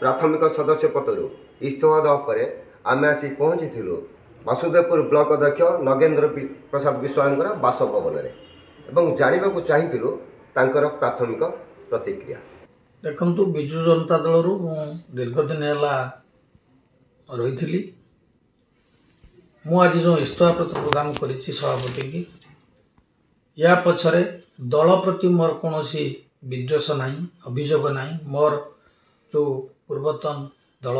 प्राथमिक सदस्य पदरू इस्तीफा देवा पर आम आसी पहुँची वासुदेवपुर ब्लॉक अध्यक्ष नगेंद्र प्रसाद विश्वाल बासभवन में जानवा चाहिए प्राथमिक प्रतिक्रिया। देखु विजु जनता दल दीर्घ दिन है रही आज जो इस्तीफा पत्र प्रदान कर सभापति की या पछरे दल प्रति मोर कौन विद्वेष ना अभियोग ना मोर जो पूर्वतन दल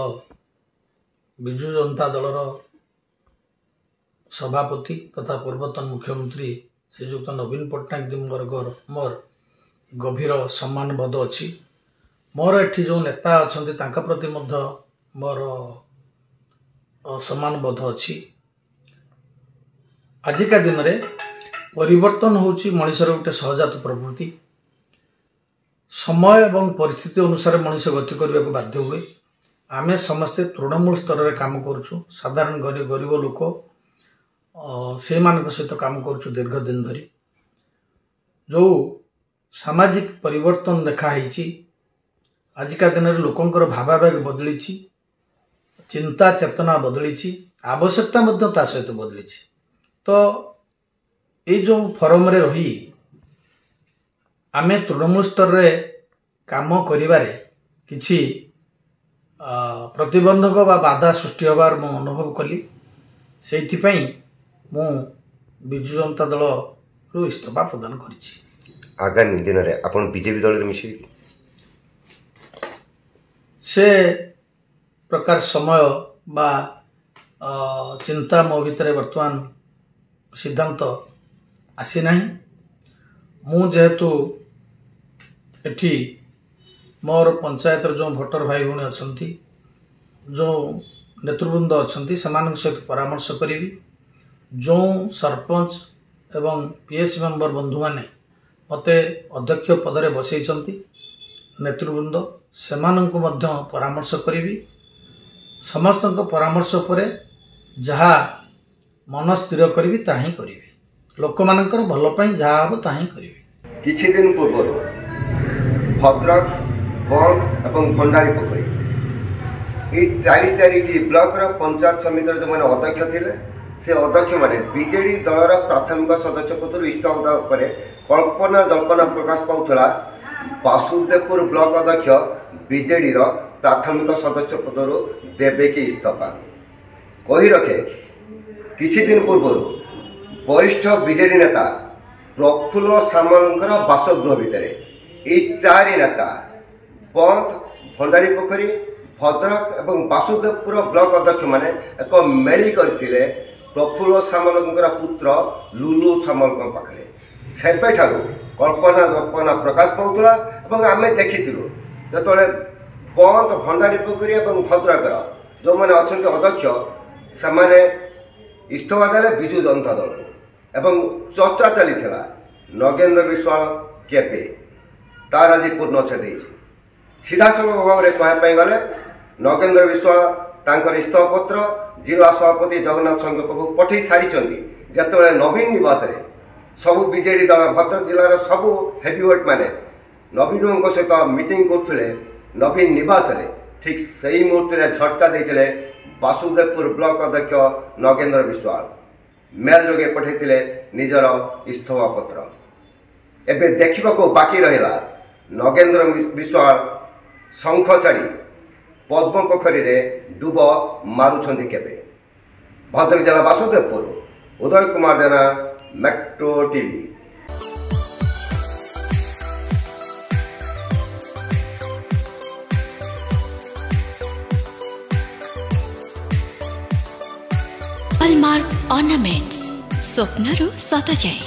विजु जनता दलर सभापति तथा पूर्वतन मुख्यमंत्री श्रीजुक्त नवीन पट्टनायक मोर गभीर सम्मान बोध अच्छी मोर एठी जो नेता अच्छा प्रति मोर सम्मान बोध अच्छी। आजिका दिन रे परिवर्तन होची मनुष्यर गोटे सहजात प्रवृत्ति समय एवं परिस्थिति अनुसार मनुष्य गति करने को बाध्य हुए। आमे समस्ते तृणमूल स्तर में काम करुचु साधारण गरीब लोक से सहित काम करुचु दीर्घ दिन धरी जो सामाजिक परिवर्तन देखाई आजिका दिन में लोकंकर भावावेग बदली चिंता चेतना बदली आवश्यकता ता सहित बदली तो ये जो फोरम रे रही आमे तृणमूल स्तर रे काम करिबारे किछि प्रतिबंधक बा बाधा सृष्टि होबार मु अनुभव कली से मु विजु जनता दल रु इस्तीफा प्रदान करिछि। आगामी दिन रे आपण बीजेपी दल रे मिशी से प्रकार समय बा चिंता मो भितर वर्तमान सिद्धांत आसी नहीं मु जेहेतु एठी मोर पंचायत जो भोटर भाई भूणी अच्छा जो नेतृवृंद अच्छा सहित परामर्श करी जो सरपंच एवं पीएस मेंबर बंधु माने मते अध्यक्ष पदरे बसई नेतृवृंद से परामर्श करी समस्त परामर्श पर जहा मन स्थिर करी ताही करी लोक मानकर भल पाई जहा हम ताही करी। किछि दिन पूर्व भद्रक बंद एवं भंडारी पोखरी ये चारि ब्लॉक पंचायत समिति जो मैंने अध्यक्ष थे से अध्यक्ष मैंने बीजेडी दलर प्राथमिक सदस्य पदर इस्तीफा देवा पर कल्पना जल्पना प्रकाश पाला वासुदेवपुर ब्लॉक अध्यक्ष बीजेडी प्राथमिक सदस्य पदर देवे कि इस्तीफा कही रखे। किछि दिन पूर्व वरिष्ठ बीजेडी नेता प्रफुल्ल सामल बासगृह भितर ये चारि नेता बंद भंडारी पोखरी भद्रक एवं वासुदेवपुर ब्लॉक अध्यक्ष मैंने एक मेली करथिले प्रफुल्ल सामल पुत्र लुलु सामल पाखे सेबे कल्पना जल्पना प्रकाश पाला और आम देखिलु जो बंद भंडारी पोखरी और भद्रकर जो मैंने अच्छा अध्यक्ष से इस्तीफा देले विजु जनता दल एवं चर्चा चली नगेंद्र विश्वाल केपे तार आज पूर्णछेद सीधासख भाव में कहवाई गले नगेंद्र विश्वाल तांकर इस्तीफा पत्र जिला सभापति जगन्नाथ संघ पाख पठे सारी जिते नवीन निवास सबू बीजेडी दल भद्रक जिलार सबू हेवीवेट माने नवीन सहित मीटिंग करते नवीन निवास ठीक सही मुहूर्त में झटका देते वासुदेवपुर ब्लॉक अध्यक्ष नगेंद्र विश्वाल मेल जोगे पठे निजर इस्तीफा पत्र एवं देखा बाकी रहा नगेंद्र विश्वाल शंख छाड़ी पद्म पोखरी रे डुब मारुछंती केबे। भद्रक जिला वासुदेवपुर उदय कुमार जेना मेट्रो टीवी। हॉलमार्क ऑर्नामेंट्स स्वप्नरू सत जाए।